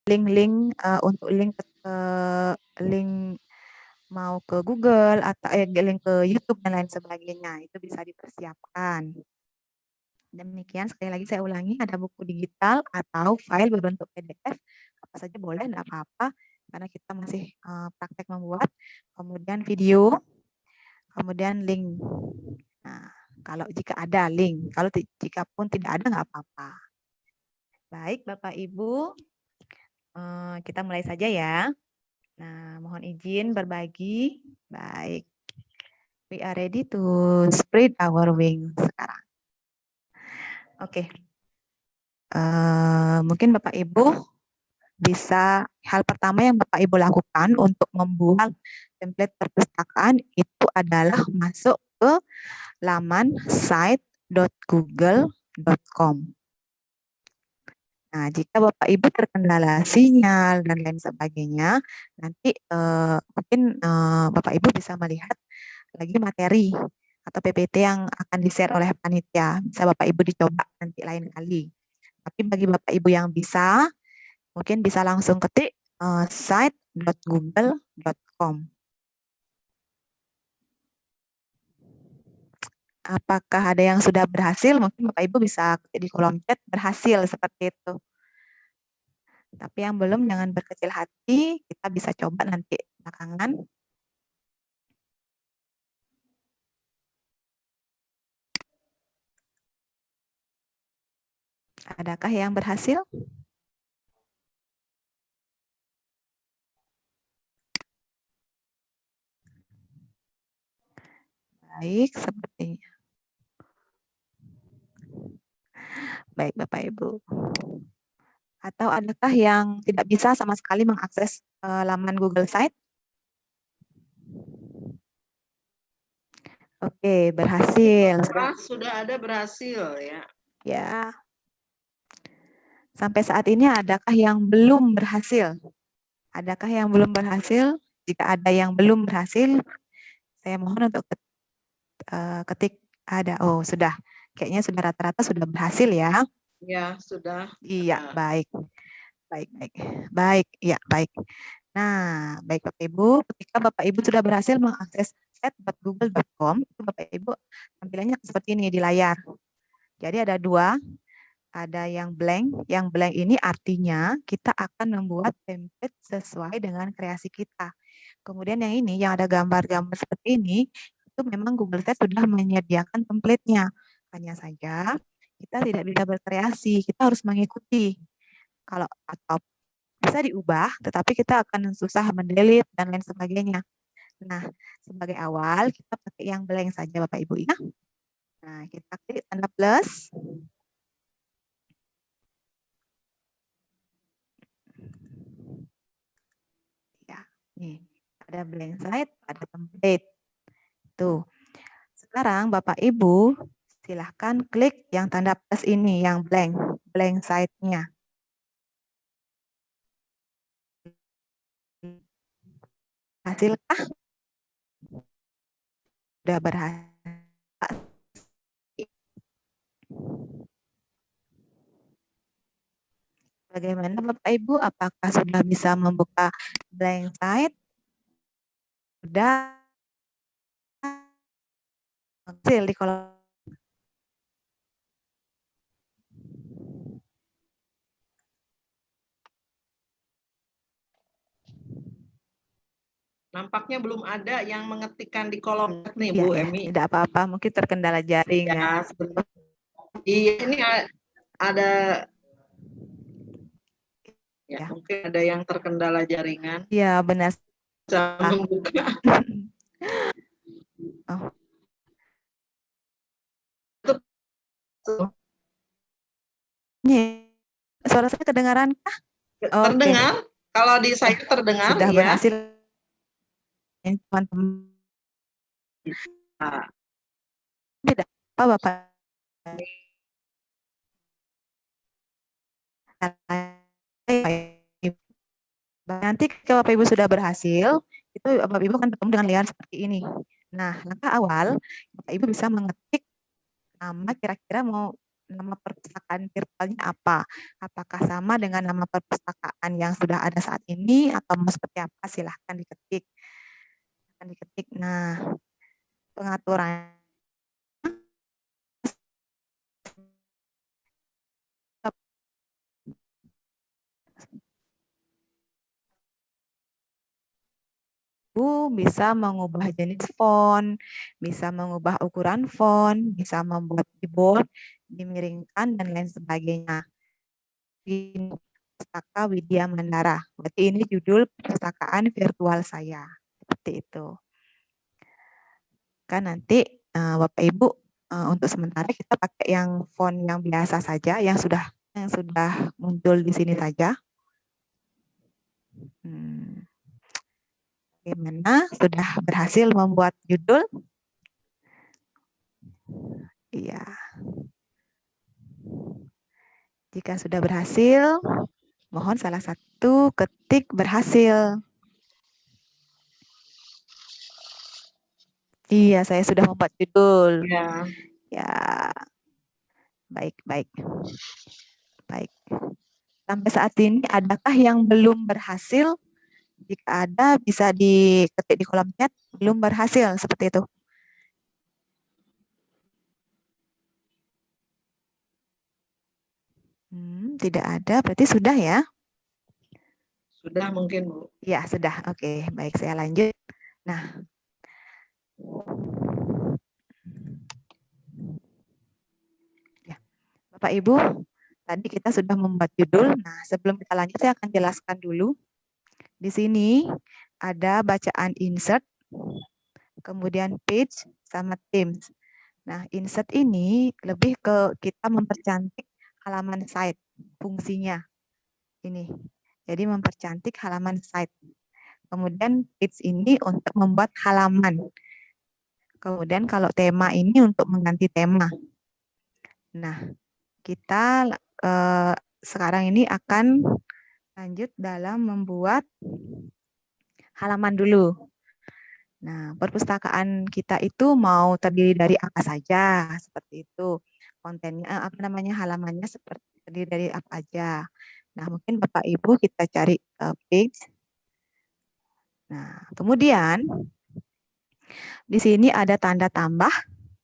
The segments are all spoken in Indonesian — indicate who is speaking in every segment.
Speaker 1: link-link untuk link mau ke Google atau link ke YouTube dan lain sebagainya, itu bisa dipersiapkan. Demikian, sekali lagi saya ulangi, ada buku digital atau file berbentuk PDF, apa saja boleh, enggak apa-apa, karena kita masih praktek membuat, kemudian video, kemudian link. Nah, kalau jika ada link, kalau jika pun tidak ada nggak apa-apa. Baik, Bapak Ibu, kita mulai saja ya. Nah, mohon izin berbagi. Baik. We are ready to spread our wings sekarang. Oke. Mungkin Bapak Ibu bisa, hal pertama yang Bapak Ibu lakukan untuk membuat template perpustakaan itu adalah masuk ke laman site.google.com. Nah, jika Bapak Ibu terkendala sinyal dan lain sebagainya, nanti mungkin Bapak Ibu bisa melihat lagi materi atau PPT yang akan di-share oleh panitia. Bisa Bapak Ibu dicoba nanti lain kali. Tapi bagi Bapak Ibu yang bisa, mungkin bisa langsung ketik site.google.com. Apakah ada yang sudah berhasil? Mungkin Bapak Ibu bisa ketik di kolom chat berhasil seperti itu. Tapi yang belum jangan berkecil hati, kita bisa coba nanti belakangan. Adakah yang berhasil? Baik, sepertinya. Baik, Bapak Ibu. Atau adakah yang tidak bisa sama sekali mengakses laman Google Site? Oke, berhasil.
Speaker 2: Sudah ada berhasil ya.
Speaker 1: Ya. Sampai saat ini adakah yang belum berhasil? Adakah yang belum berhasil? Jika ada yang belum berhasil, saya mohon untuk ketik ada. Oh, sudah. Kayaknya sudah rata-rata sudah berhasil ya.
Speaker 2: Ya, sudah.
Speaker 1: Iya, baik. Baik. Baik, iya, baik. Nah, baik Bapak Ibu, ketika Bapak Ibu sudah berhasil mengakses site.google.com, itu Bapak Ibu tampilannya seperti ini di layar. Jadi ada dua, ada yang blank. Yang blank ini artinya kita akan membuat template sesuai dengan kreasi kita. Kemudian yang ini, yang ada gambar-gambar seperti ini, itu memang Google Site sudah menyediakan template-nya. Hanya saja kita tidak bisa berkreasi, kita harus mengikuti. Kalau atau bisa diubah, tetapi kita akan susah mendelete dan lain sebagainya. Nah, sebagai awal kita pakai yang blank saja Bapak Ibu ya. Nah, kita klik tanda plus. Ya, nih ada blank site, ada template. Tuh. Sekarang Bapak Ibu silahkan klik yang tanda plus ini, yang blank site-nya. Hasilkah? Sudah berhasil. Bagaimana Bapak Ibu? Apakah sudah bisa membuka blank site? Sudah hasil di kolom.
Speaker 2: Nampaknya belum ada yang mengetikkan di kolom chat nih,
Speaker 1: Ya,
Speaker 2: Bu
Speaker 1: ya,
Speaker 2: Emi.
Speaker 1: tidak apa-apa, mungkin terkendala jaringan.
Speaker 2: Ya, iya, ini ada ya, mungkin ada yang terkendala jaringan.
Speaker 1: Ya, benar.
Speaker 2: Bisa membuka.
Speaker 1: Oh. Suara saya kedengaran kah?
Speaker 2: Terdengar? Okay. Kalau di saya terdengar,
Speaker 1: sudah
Speaker 2: ya.
Speaker 1: berhasil. Teman-teman. Tidak apa Bapak. Nanti kalau Bapak Ibu sudah berhasil, itu Bapak Ibu akan bertemu dengan layar seperti ini. Nah, langkah awal Bapak Ibu bisa mengetik nama kira-kira mau nama perpustakaan virtualnya apa. Apakah sama dengan nama perpustakaan yang sudah ada saat ini atau mau seperti apa? Silahkan diketik. Nah, pengaturan bisa mengubah jenis font, bisa mengubah ukuran font, bisa membuat keyboard, dimiringkan, dan lain sebagainya. Ini Pustaka Widya Mandara. Berarti ini judul perpustakaan virtual saya. Seperti itu. Kan nanti Bapak Ibu untuk sementara kita pakai yang font yang biasa saja, yang sudah muncul di sini saja. Bagaimana? Sudah berhasil membuat judul? Iya. Jika sudah berhasil, mohon salah satu ketik berhasil. Iya, saya sudah membuat judul.
Speaker 2: Ya.
Speaker 1: Ya. Baik. Sampai saat ini, adakah yang belum berhasil? Jika ada, bisa diketik di kolom chat. Belum berhasil, seperti itu. Tidak ada, berarti sudah ya?
Speaker 2: Sudah mungkin, Bu.
Speaker 1: Ya, sudah. Oke, baik. Saya lanjut. Nah. Ya. Bapak Ibu, tadi kita sudah membuat judul. Nah, sebelum kita lanjut, saya akan jelaskan dulu. Di sini ada bacaan insert, kemudian page, sama themes. Nah, insert ini lebih ke kita mempercantik halaman site, fungsinya. Ini. Jadi mempercantik halaman site. Kemudian page ini untuk membuat halaman. Kemudian kalau tema ini untuk mengganti tema. Nah, kita sekarang ini akan lanjut dalam membuat halaman dulu. Nah, perpustakaan kita itu mau terdiri dari apa saja, seperti itu. Kontennya, halamannya seperti terdiri dari apa aja. Nah, mungkin Bapak Ibu kita cari page. Nah, kemudian di sini ada tanda tambah,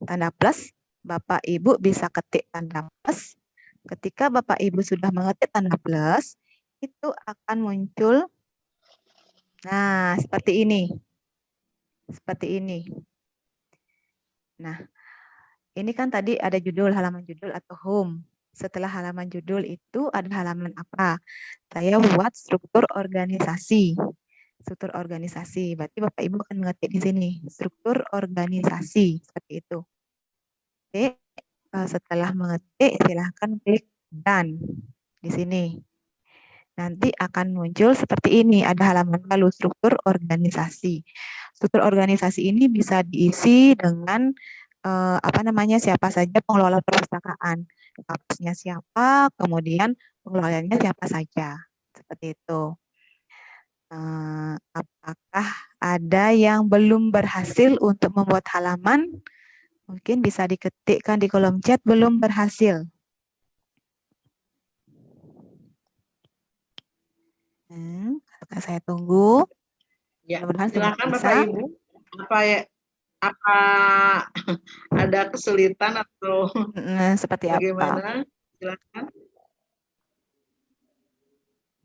Speaker 1: tanda plus. Bapak Ibu bisa ketik tanda plus. Ketika Bapak Ibu sudah mengetik tanda plus, itu akan muncul, nah, seperti ini. Seperti ini. Nah, ini kan tadi ada judul, halaman judul atau home. Setelah halaman judul itu ada halaman apa? Saya buat struktur organisasi. Struktur organisasi. Berarti Bapak Ibu akan mengetik di sini. Struktur organisasi. Seperti itu. Oke. Setelah mengetik, silahkan klik done. Di sini. Nanti akan muncul seperti ini. Ada halaman lalu struktur organisasi. Struktur organisasi ini bisa diisi dengan siapa saja pengelola perpustakaan. Kampusnya siapa, kemudian pengelolanya siapa saja. Seperti itu. Apakah ada yang belum berhasil untuk membuat halaman? Mungkin bisa diketikkan di kolom chat belum berhasil. Saya tunggu.
Speaker 2: Ya, silakan Bapak Ibu. Apa ada kesulitan atau
Speaker 1: seperti
Speaker 2: bagaimana?
Speaker 1: apa?
Speaker 2: Silakan.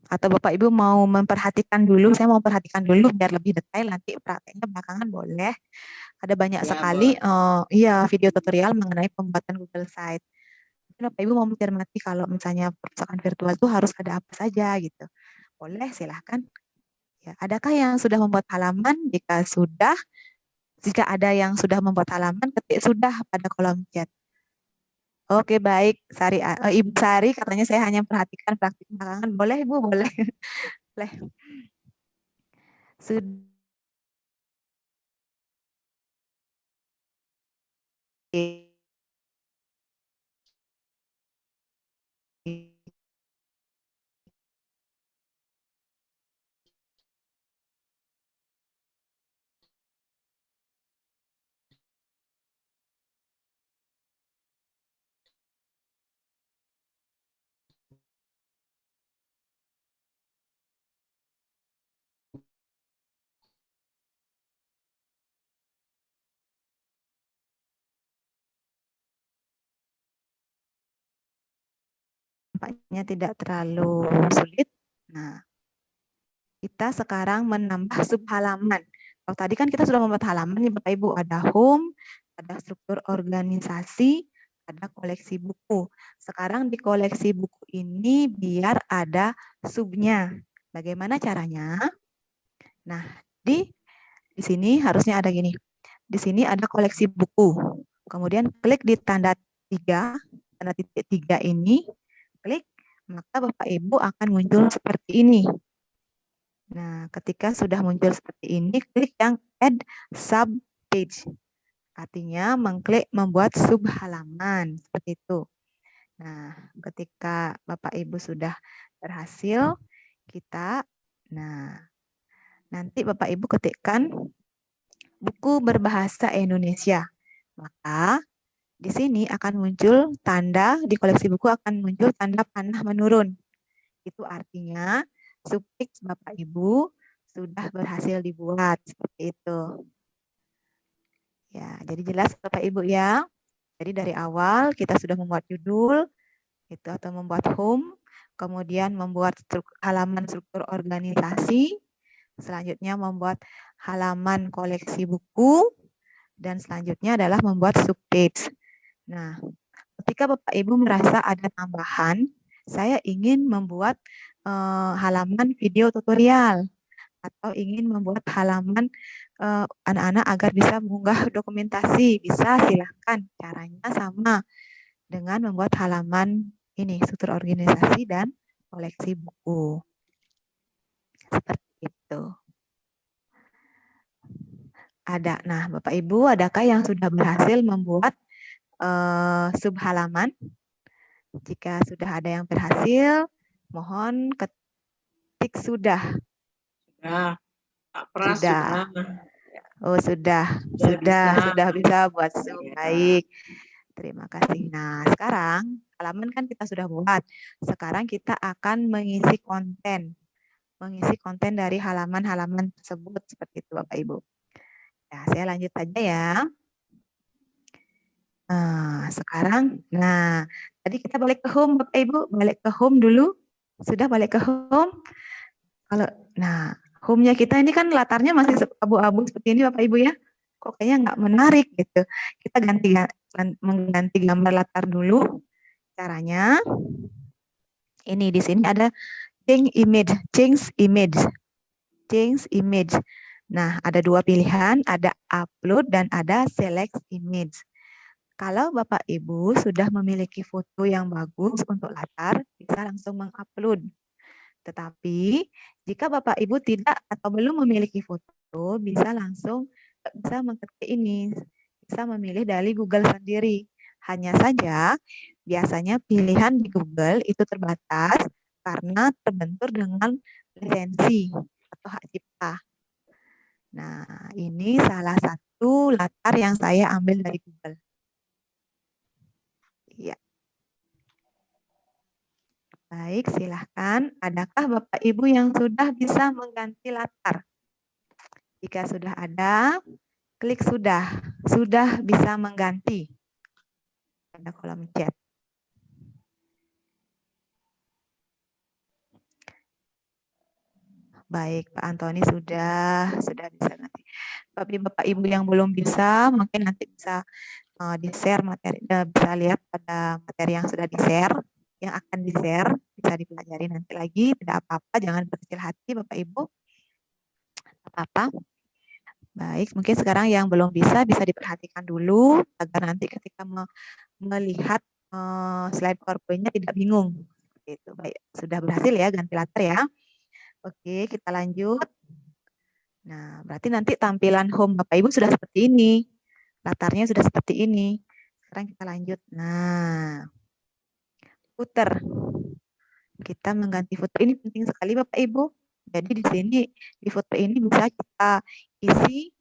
Speaker 1: Atau Bapak Ibu mau memperhatikan dulu, saya mau perhatikan dulu biar lebih detail, nanti prakteknya belakangan boleh. Ada banyak sekali video tutorial mengenai pembuatan Google Site. Mungkin Bapak Ibu mau mencermati kalau misalnya perpustakaan virtual itu harus ada apa saja gitu. Boleh, silahkan. Ya, adakah yang sudah membuat halaman? Jika ada yang sudah membuat halaman, ketik sudah pada kolom chat. Oke, baik. Ibu Sari katanya saya hanya perhatikan praktik belakangan. Boleh, Ibu? Boleh. Boleh. Sudah. Nampaknya tidak terlalu sulit. Nah, kita sekarang menambah subhalaman. Kalau tadi kan kita sudah membuat halaman nih Bapak Ibu. Ada home, ada struktur organisasi, ada koleksi buku. Sekarang di koleksi buku ini biar ada subnya. Bagaimana caranya? Nah, di sini harusnya ada gini. Di sini ada koleksi buku. Kemudian klik di tanda 3, tanda titik 3 ini, klik, maka Bapak Ibu akan muncul seperti ini. Nah, ketika sudah muncul seperti ini, klik yang add sub page. Artinya mengklik membuat sub halaman seperti itu. Nah, ketika Bapak Ibu sudah berhasil, nanti Bapak Ibu ketikkan buku berbahasa Indonesia. Maka di sini akan muncul tanda, di koleksi buku akan muncul tanda panah menurun. Itu artinya subteks Bapak Ibu sudah berhasil dibuat seperti itu. Ya, jadi jelas Bapak Ibu ya. Jadi dari awal kita sudah membuat judul itu atau membuat home, kemudian membuat halaman struktur organisasi, selanjutnya membuat halaman koleksi buku, dan selanjutnya adalah membuat subpage. Nah, ketika Bapak Ibu merasa ada tambahan, saya ingin membuat halaman video tutorial atau ingin membuat halaman anak-anak agar bisa mengunggah dokumentasi, bisa silahkan. Caranya sama dengan membuat halaman ini, struktur organisasi dan koleksi buku. Seperti itu. Ada. Nah, Bapak Ibu, adakah yang sudah berhasil membuat subhalaman? Jika sudah ada yang berhasil, mohon ketik sudah.
Speaker 2: Sudah. Pak Pras
Speaker 1: Sudah. Oh, sudah bisa buat sub. Baik. Terima kasih. Nah, sekarang halaman kan kita sudah buat. Sekarang kita akan mengisi konten. Mengisi konten dari halaman-halaman tersebut seperti itu Bapak Ibu. Nah, saya lanjut aja ya. Sekarang, tadi kita balik ke home Bapak Ibu, balik ke home dulu. Sudah balik ke home? Home-nya kita ini kan latarnya masih abu-abu seperti ini Bapak Ibu ya. Kok kayaknya nggak menarik gitu. Kita mengganti gambar latar dulu. Caranya, ini di sini ada change image. Nah, ada dua pilihan, ada upload dan ada select image. Kalau Bapak Ibu sudah memiliki foto yang bagus untuk latar, bisa langsung mengupload. Tetapi jika Bapak Ibu tidak atau belum memiliki foto, bisa mengketik ini, bisa memilih dari Google sendiri. Hanya saja biasanya pilihan di Google itu terbatas karena terbentur dengan lisensi atau hak cipta. Nah, ini salah satu latar yang saya ambil dari Google. Ya. Baik, silahkan. Adakah Bapak Ibu yang sudah bisa mengganti latar? Jika sudah ada, klik sudah. Sudah bisa mengganti. Ada kolom chat. Baik, Pak Antoni sudah bisa nanti. Tapi Bapak Ibu yang belum bisa, mungkin nanti bisa di-share materi, bisa lihat pada materi yang sudah di-share, yang akan di-share, bisa dipelajari nanti lagi, tidak apa-apa, jangan berkecil hati Bapak Ibu. Apa-apa. Baik, mungkin sekarang yang belum bisa diperhatikan dulu agar nanti ketika melihat slide PowerPoint-nya tidak bingung. Itu baik, sudah berhasil ya ganti latar ya. Oke, kita lanjut. Nah, berarti nanti tampilan home Bapak Ibu sudah seperti ini. Latarnya sudah seperti ini. Sekarang kita lanjut. Nah, footer. Kita mengganti footer ini penting sekali Bapak Ibu. Jadi di sini di footer ini bisa kita isi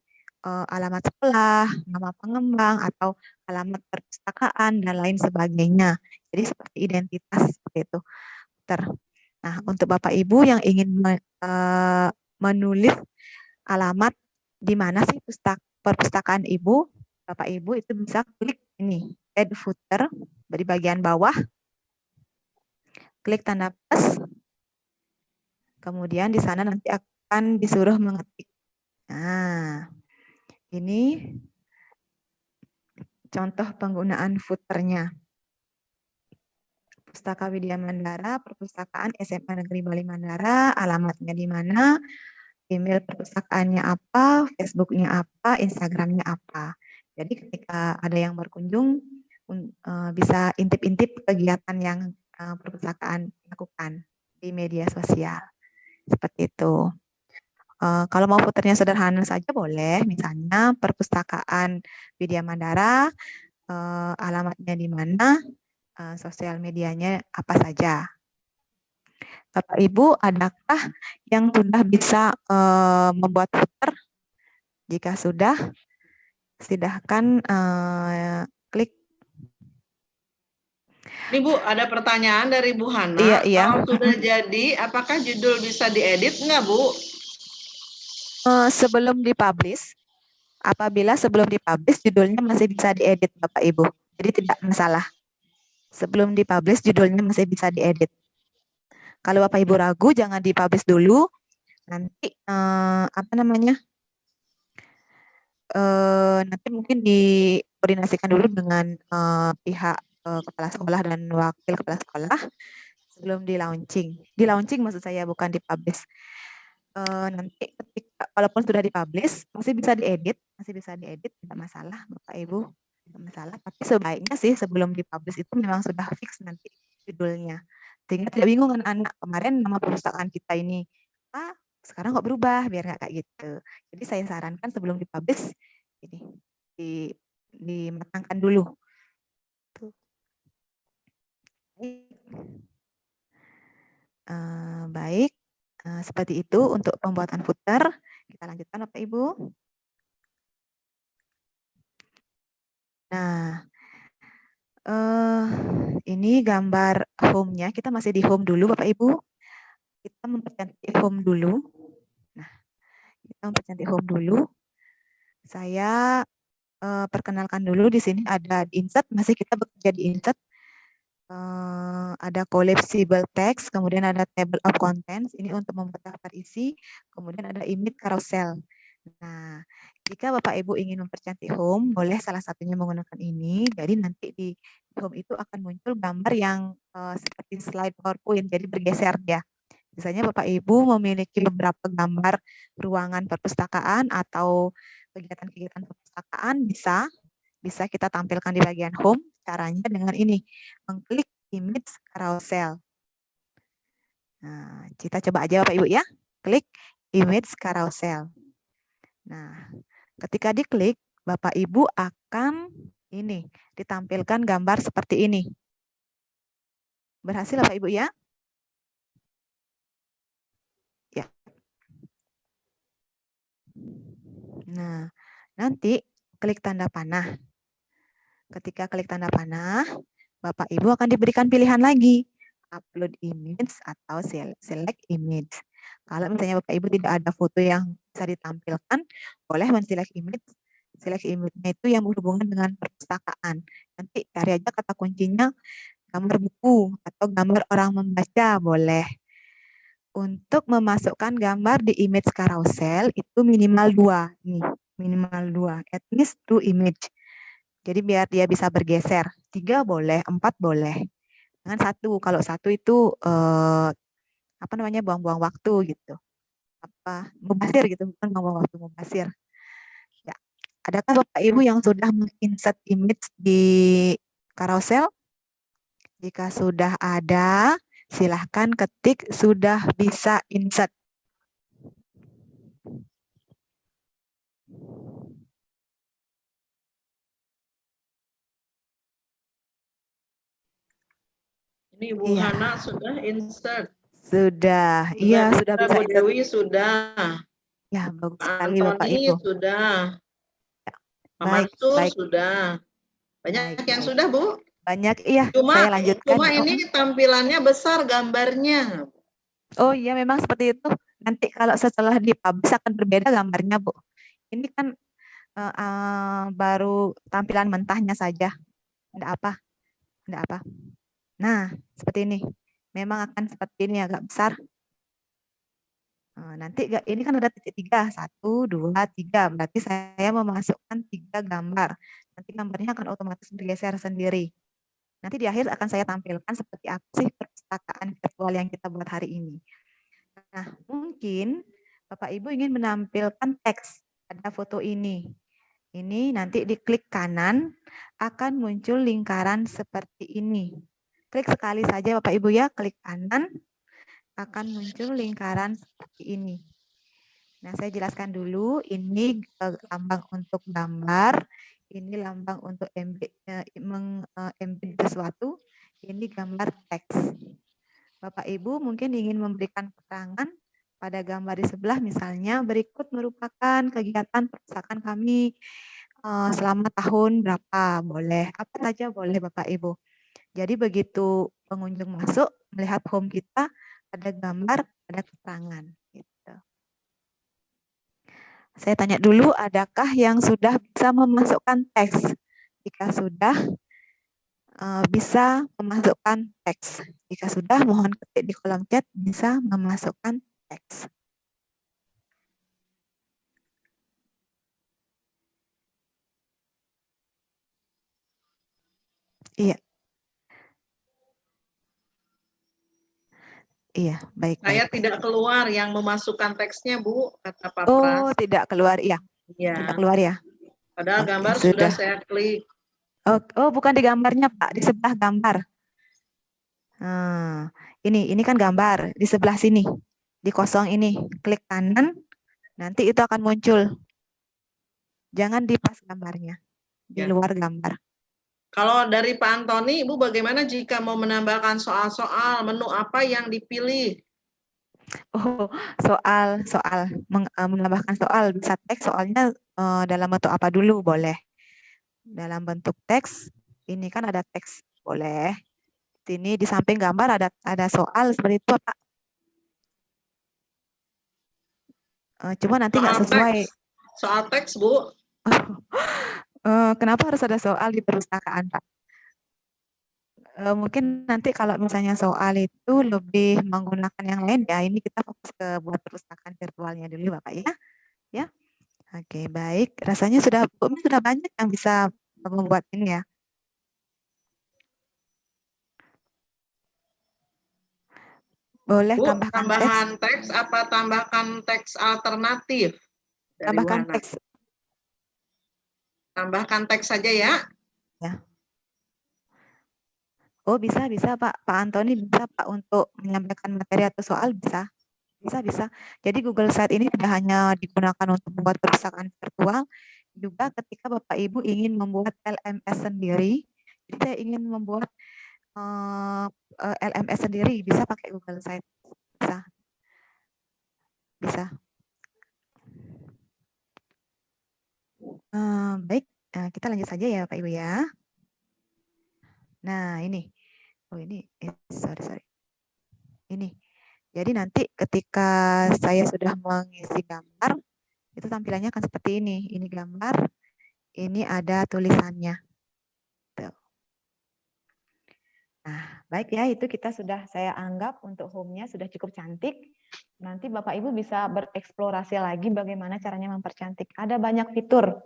Speaker 1: alamat sekolah, nama pengembang atau alamat perpustakaan dan lain sebagainya. Jadi seperti identitas seperti itu. Footer. Nah, untuk Bapak Ibu yang ingin menulis alamat di mana sih perpustakaan Ibu, Bapak Ibu itu bisa klik ini, add footer di bagian bawah. klik tanda plus. Kemudian di sana nanti akan disuruh mengetik. Nah, ini contoh penggunaan footernya. Pustaka Widya Mandara, Perpustakaan SMA Negeri Bali Mandara, alamatnya di mana, email perpustakaannya apa, Facebooknya apa, Instagramnya apa. Jadi ketika ada yang berkunjung, bisa intip-intip kegiatan yang perpustakaan lakukan di media sosial. Seperti itu. Kalau mau footernya sederhana saja boleh, misalnya Perpustakaan Widya Mandara, alamatnya di mana, sosial medianya apa saja. Bapak Ibu, adakah yang sudah bisa membuat footer? Jika sudah, silahkan klik.
Speaker 2: Ini Bu, ada pertanyaan dari Bu Hana.
Speaker 1: Iya.
Speaker 2: Kalau sudah jadi, apakah judul bisa diedit nggak Bu?
Speaker 1: Sebelum dipublish, apabila sebelum dipublish judulnya masih bisa diedit Bapak Ibu. Jadi tidak masalah. Sebelum dipublish judulnya masih bisa diedit. Kalau Bapak Ibu ragu jangan dipublish dulu. Nanti nanti mungkin dikoordinasikan dulu dengan pihak kepala sekolah dan wakil kepala sekolah sebelum di launching. Di launching maksud saya, bukan dipublish. Nanti ketika walaupun sudah dipublish masih bisa diedit, tidak masalah Bapak Ibu, tidak masalah. Tapi sebaiknya sih sebelum dipublish itu memang sudah fix nanti judulnya, sehingga tidak bingung kan anak, kemarin nama perpustakaan kita ini sekarang kok berubah, biar nggak kayak gitu. Jadi saya sarankan sebelum dipublish ini dimatangkan dulu. Baik. Seperti itu untuk pembuatan footer. Kita lanjutkan Bapak Ibu. Nah, ini gambar home-nya. Kita masih di home dulu Bapak Ibu. Kita mempercantik home dulu. Nah, kita mempercantik home dulu. Saya perkenalkan dulu di sini ada insert, masih kita bekerja di insert. Ada collapsible text, kemudian ada table of contents, ini untuk membuat daftar isi, kemudian ada image carousel. Nah, jika Bapak Ibu ingin mempercantik home, boleh salah satunya menggunakan ini. Jadi nanti di home itu akan muncul gambar yang seperti slide PowerPoint, jadi bergeser dia. Misalnya Bapak Ibu memiliki beberapa gambar ruangan perpustakaan atau kegiatan-kegiatan perpustakaan, bisa kita tampilkan di bagian home. Caranya dengan ini, mengklik image carousel. Nah, kita coba aja Bapak Ibu ya, klik image carousel. Nah, ketika diklik, Bapak Ibu akan ini ditampilkan gambar seperti ini. Berhasil Bapak Ibu ya? Ya. Nah, nanti klik tanda panah. Ketika klik tanda panah, Bapak Ibu akan diberikan pilihan lagi, upload image atau select image. Kalau misalnya Bapak Ibu tidak ada foto yang bisa ditampilkan, boleh men-select image. Select image-nya itu yang berhubungan dengan perpustakaan. Nanti cari aja kata kuncinya gambar buku atau gambar orang membaca, boleh. Untuk memasukkan gambar di image carousel itu minimal 2 nih, minimal 2, at least 2 image. Jadi biar dia bisa bergeser, 3 boleh, 4 boleh. Jangan 1, kalau 1 itu buang-buang waktu gitu. Mubazir gitu, bukan buang-buang waktu, mubazir. Ya. Adakah Bapak Ibu yang sudah menginsert image di carousel? Jika sudah ada, silahkan ketik sudah bisa insert.
Speaker 2: Ini Bu
Speaker 1: Iya.
Speaker 2: Hana sudah insert.
Speaker 1: Sudah bisa
Speaker 2: Bu
Speaker 1: insert.
Speaker 2: Dewi sudah.
Speaker 1: Ya, bagus
Speaker 2: Pak
Speaker 1: sekali Bapak
Speaker 2: Antoni
Speaker 1: Ibu.
Speaker 2: sudah.
Speaker 1: Ya.
Speaker 2: Pak
Speaker 1: Baik,
Speaker 2: Mansur
Speaker 1: baik.
Speaker 2: sudah. Banyak
Speaker 1: Baik,
Speaker 2: yang
Speaker 1: baik.
Speaker 2: sudah Bu?
Speaker 1: Banyak, iya.
Speaker 2: Cuma
Speaker 1: Saya lanjutkan.
Speaker 2: ini tampilannya besar gambarnya.
Speaker 1: Oh iya, memang seperti itu. Nanti kalau setelah dipublish akan berbeda gambarnya, Bu. Ini kan baru tampilan mentahnya saja. Enggak apa. Nah, seperti ini. memang akan seperti ini agak besar. Nanti ini kan ada titik 3, 1, 2, 3. Berarti saya memasukkan 3 gambar. Nanti gambarnya akan otomatis bergeser sendiri. Nanti di akhir akan saya tampilkan seperti apa sih perpustakaan virtual yang kita buat hari ini. Nah, mungkin Bapak Ibu ingin menampilkan teks pada foto ini. Ini nanti diklik kanan akan muncul lingkaran seperti ini. Klik sekali saja Bapak Ibu ya, klik kanan akan muncul lingkaran seperti ini. Nah, saya jelaskan dulu, ini lambang untuk gambar, ini lambang untuk embed sesuatu, ini gambar teks. Bapak Ibu mungkin ingin memberikan keterangan pada gambar di sebelah, misalnya berikut merupakan kegiatan perpustakaan kami selama tahun berapa, boleh, apa saja boleh Bapak Ibu. Jadi begitu pengunjung masuk, melihat home kita, ada gambar, ada keterangan. Gitu. Saya tanya dulu, adakah yang sudah bisa memasukkan teks? Jika sudah, bisa memasukkan teks. Jika sudah, mohon ketik di kolom chat bisa memasukkan teks. Iya. Iya, baik.
Speaker 2: Saya
Speaker 1: baik.
Speaker 2: tidak keluar yang memasukkan teksnya, Bu, kata Pak
Speaker 1: Oh,
Speaker 2: Pras.
Speaker 1: tidak keluar, iya.
Speaker 2: Iya.
Speaker 1: Tidak keluar ya.
Speaker 2: Padahal
Speaker 1: Oke,
Speaker 2: gambar
Speaker 1: sudah.
Speaker 2: sudah saya klik.
Speaker 1: Oh, bukan di gambarnya, Pak, di sebelah gambar. Ini kan gambar di sebelah sini, di kosong ini. Klik kanan, nanti itu akan muncul. Jangan di pas gambarnya, di
Speaker 2: Ya.
Speaker 1: luar gambar.
Speaker 2: Kalau dari Pak Antoni, Ibu bagaimana jika mau menambahkan soal-soal, menu apa yang dipilih?
Speaker 1: Oh, menambahkan soal bisa teks, soalnya dalam bentuk apa dulu boleh. Dalam bentuk teks, ini kan ada teks, boleh. Sini di samping gambar ada soal seperti itu, Pak. Cuma nanti nggak sesuai.
Speaker 2: Soal teks, Bu.
Speaker 1: Kenapa harus ada soal di perpustakaan, Pak? Mungkin nanti kalau misalnya soal itu lebih menggunakan yang lain ya, ini kita fokus ke buat perpustakaan virtualnya dulu Bapak ya. Ya. Oke, baik. Rasanya sudah banyak yang bisa membuat ini ya. Boleh
Speaker 2: Bu,
Speaker 1: tambahkan
Speaker 2: tambahan teks apa tambahkan teks alternatif?
Speaker 1: Tambahkan teks.
Speaker 2: Tambahkan teks saja ya.
Speaker 1: Ya. Oh, bisa Pak. Pak Antoni bisa Pak untuk menyampaikan materi atau soal bisa. Bisa. Jadi Google Site ini tidak hanya digunakan untuk membuat perpustakaan virtual, juga ketika Bapak Ibu ingin membuat LMS sendiri, jadi saya ingin membuat LMS sendiri, bisa pakai Google Site. Bisa. Baik, kita lanjut saja ya Pak Ibu ya. Nah ini, sorry. Ini, jadi nanti ketika saya sudah mengisi gambar, itu tampilannya akan seperti ini. Ini gambar, ini ada tulisannya. Tuh. Nah, baik ya, itu saya anggap untuk home-nya sudah cukup cantik. Nanti Bapak Ibu bisa bereksplorasi lagi bagaimana caranya mempercantik. Ada banyak fitur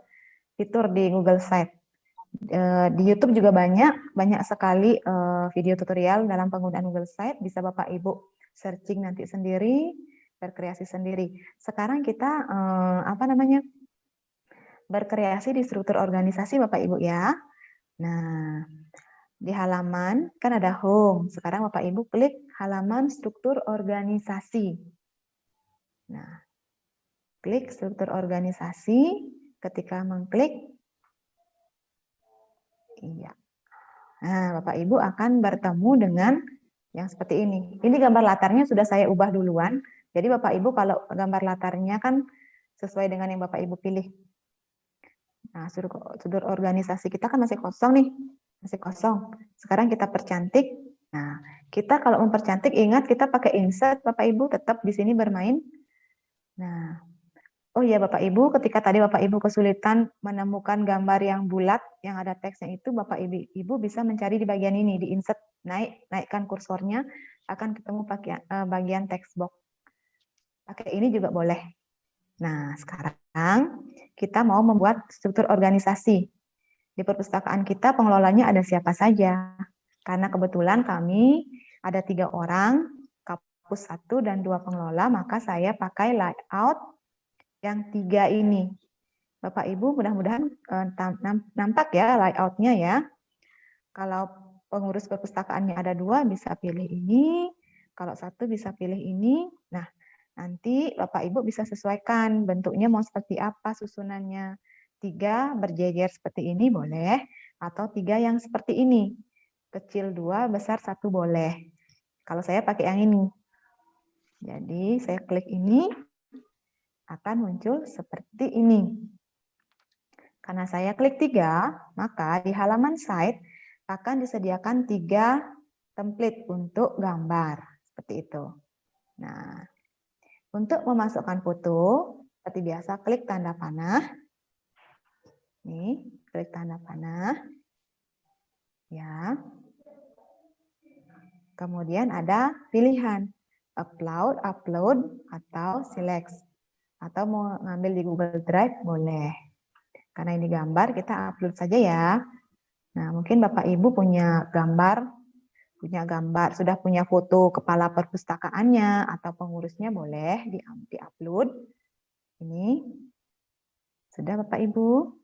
Speaker 1: di Google Site. Di YouTube juga banyak sekali video tutorial dalam penggunaan Google Site. Bisa Bapak Ibu searching nanti sendiri, berkreasi sendiri. Sekarang kita berkreasi di struktur organisasi Bapak Ibu ya. Nah, di halaman kan ada home. Sekarang Bapak Ibu klik halaman struktur organisasi. Nah, klik struktur organisasi. Ketika mengklik, iya. Nah, Bapak Ibu akan bertemu dengan yang seperti ini. Ini gambar latarnya sudah saya ubah duluan. Jadi Bapak Ibu kalau gambar latarnya kan sesuai dengan yang Bapak Ibu pilih. Nah, struktur organisasi kita kan masih kosong nih. Masih kosong. Sekarang kita percantik. Nah, kita kalau mempercantik ingat kita pakai insert Bapak Ibu tetap di sini bermain. Nah, Oh iya Bapak Ibu, ketika tadi Bapak Ibu kesulitan menemukan gambar yang bulat, yang ada teksnya itu, Bapak Ibu bisa mencari di bagian ini, di insert, naikkan kursornya, akan ketemu bagian text box. Pakai ini juga boleh. Nah, sekarang kita mau membuat struktur organisasi. Di perpustakaan kita pengelolanya ada siapa saja. Karena kebetulan kami ada 3 orang, kapus 1 dan 2 pengelola, maka saya pakai layout yang 3 ini. Bapak Ibu mudah-mudahan nampak ya layoutnya ya. Kalau pengurus perpustakaannya ada 2 bisa pilih ini, kalau 1 bisa pilih ini. Nah, nanti Bapak Ibu bisa sesuaikan bentuknya mau seperti apa susunannya. 3 berjejer seperti ini boleh, atau 3 yang seperti ini. Kecil 2, besar 1 boleh. Kalau saya pakai yang ini. Jadi saya klik ini, akan muncul seperti ini. Karena saya klik 3, maka di halaman site akan disediakan 3 template untuk gambar. Seperti itu. Nah, untuk memasukkan foto, seperti biasa klik tanda panah. Nih, klik tanda panah. Ya. Kemudian ada pilihan upload, atau select. Atau mau ngambil di Google Drive boleh. Karena ini gambar, kita upload saja ya. Nah, mungkin Bapak Ibu punya gambar, sudah punya foto kepala perpustakaannya atau pengurusnya boleh di-upload. Ini sudah Bapak Ibu.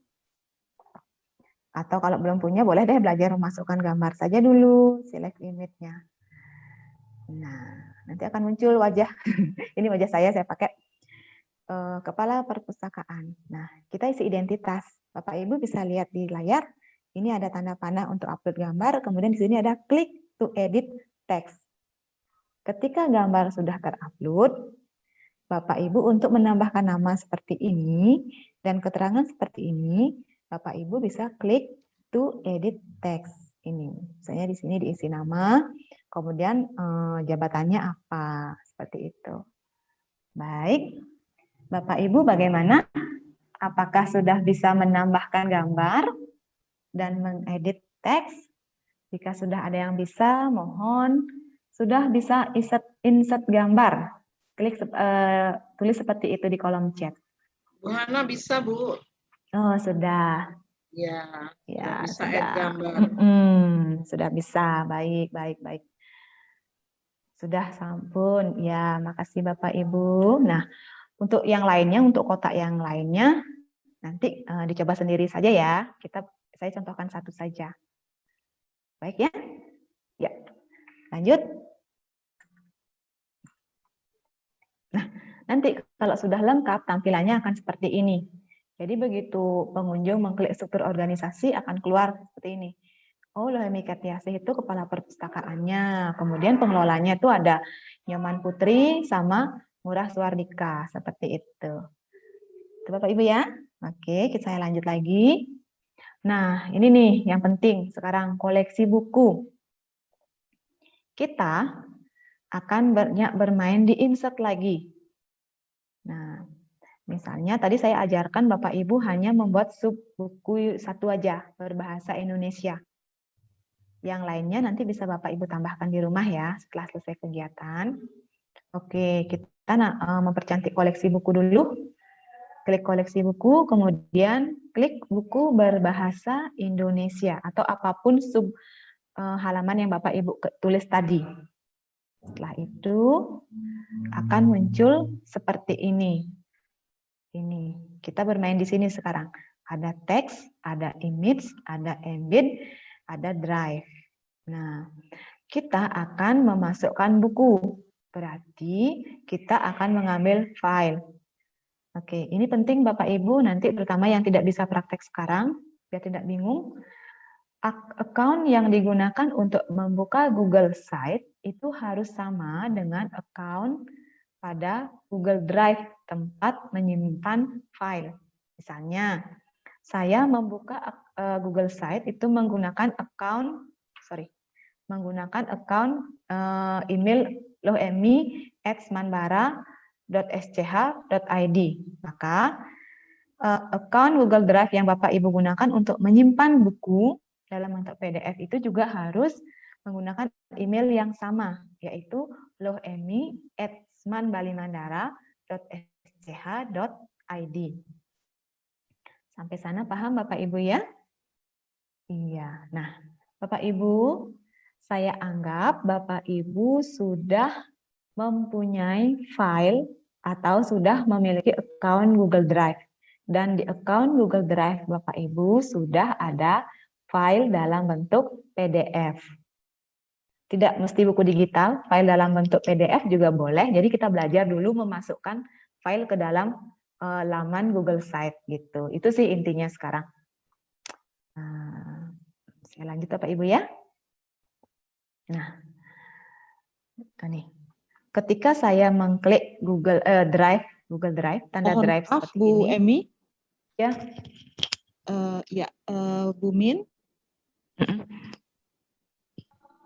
Speaker 1: Atau kalau belum punya boleh deh belajar memasukkan gambar saja dulu, select image-nya. Nah, nanti akan muncul wajah. Ini wajah saya pakai kepala perpustakaan. Nah, kita isi identitas. Bapak Ibu bisa lihat di layar, ini ada tanda panah untuk upload gambar, kemudian di sini ada klik to edit text. Ketika gambar sudah terupload, Bapak Ibu untuk menambahkan nama seperti ini dan keterangan seperti ini, Bapak Ibu bisa klik to edit text ini. Misalnya di sini diisi nama, kemudian jabatannya apa, seperti itu. Baik, Bapak Ibu bagaimana? Apakah sudah bisa menambahkan gambar dan mengedit teks? Jika sudah ada yang bisa, mohon sudah bisa insert gambar. Klik tulis seperti itu di kolom chat.
Speaker 2: Bu Hana bisa, Bu.
Speaker 1: Oh, sudah.
Speaker 2: Ya,
Speaker 1: Ya,
Speaker 2: bisa
Speaker 1: sudah.
Speaker 2: add gambar.
Speaker 1: Sudah bisa. Baik. Sudah, sampun. Ya, makasih Bapak Ibu. Nah, untuk yang lainnya, untuk kotak yang lainnya, nanti dicoba sendiri saja ya. Saya contohkan satu saja. Baik ya? Ya, lanjut. Nah, nanti kalau sudah lengkap, tampilannya akan seperti ini. Jadi begitu pengunjung mengklik struktur organisasi, akan keluar seperti ini. Oh, Lohemi Ketiasih itu kepala perpustakaannya. Kemudian pengelolanya itu ada Nyoman Putri sama Murah Suwardika. Seperti itu. Itu Bapak Ibu ya. Oke, saya lanjut lagi. Nah, ini nih yang penting sekarang, koleksi buku. Kita akan bermain di insert lagi. Nah, misalnya tadi saya ajarkan Bapak Ibu hanya membuat sub buku satu aja berbahasa Indonesia. Yang lainnya nanti bisa Bapak Ibu tambahkan di rumah ya setelah selesai kegiatan. Oke, kita mempercantik koleksi buku dulu. Klik koleksi buku, kemudian klik buku berbahasa Indonesia atau apapun sub halaman yang Bapak Ibu tulis tadi. Setelah itu akan muncul seperti ini. Ini, kita bermain di sini sekarang. Ada teks, ada image, ada embed, ada drive. Nah, kita akan memasukkan buku. Berarti kita akan mengambil file. Oke, ini penting Bapak Ibu, nanti terutama yang tidak bisa praktek sekarang, biar tidak bingung. Account yang digunakan untuk membuka Google Site itu harus sama dengan account pada Google Drive, tempat menyimpan file. Misalnya, saya membuka Google Site itu menggunakan account email lohemi@manbara google.sch.id. Maka account Google Drive yang Bapak Ibu gunakan untuk menyimpan buku dalam bentuk PDF itu juga harus menggunakan email yang sama, yaitu lohemi@smanbalimandara.sch.id. Sampai sana paham Bapak Ibu ya? Iya. Nah, Bapak Ibu, saya anggap Bapak Ibu sudah mempunyai file atau sudah memiliki account Google Drive. Dan di account Google Drive Bapak Ibu sudah ada file dalam bentuk PDF. Tidak mesti buku digital, file dalam bentuk PDF juga boleh. Jadi kita belajar dulu memasukkan file ke dalam laman Google Site gitu. Itu sih intinya sekarang. Nah, saya lanjut Bapak Ibu ya. Nah, nih. Ketika saya mengklik Google Drive, tanda
Speaker 3: Mohon
Speaker 1: Drive
Speaker 3: maaf,
Speaker 1: seperti
Speaker 3: Bu
Speaker 1: ini.
Speaker 3: Emi.
Speaker 1: Ya.
Speaker 3: Bu Min.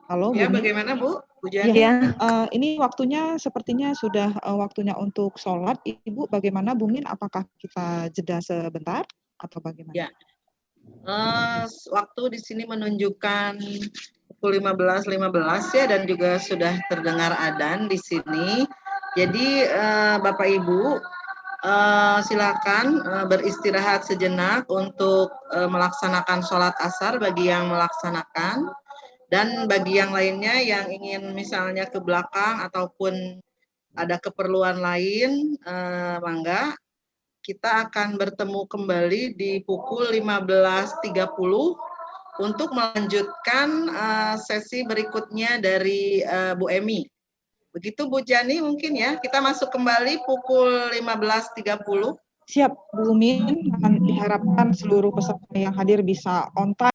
Speaker 3: Halo,
Speaker 2: Ya,
Speaker 3: Bu Min.
Speaker 2: bagaimana Bu? Bu Jani?
Speaker 1: Ya.
Speaker 3: Ini waktunya sepertinya sudah waktunya untuk sholat. Ibu bagaimana, Bu Min? Apakah kita jeda sebentar atau bagaimana?
Speaker 2: Ya. Waktu di sini menunjukkan pukul 15.15 ya, dan juga sudah terdengar adzan di sini. Jadi Bapak Ibu silakan beristirahat sejenak untuk melaksanakan sholat asar bagi yang melaksanakan, dan bagi yang lainnya yang ingin misalnya ke belakang ataupun ada keperluan lain, mangga. Kita akan bertemu kembali di pukul 15.30 untuk melanjutkan sesi berikutnya dari Bu Emi. Begitu Bu Jani mungkin ya, kita masuk kembali pukul 15.30.
Speaker 3: Siap, Bu Min. Diharapkan seluruh peserta yang hadir bisa on time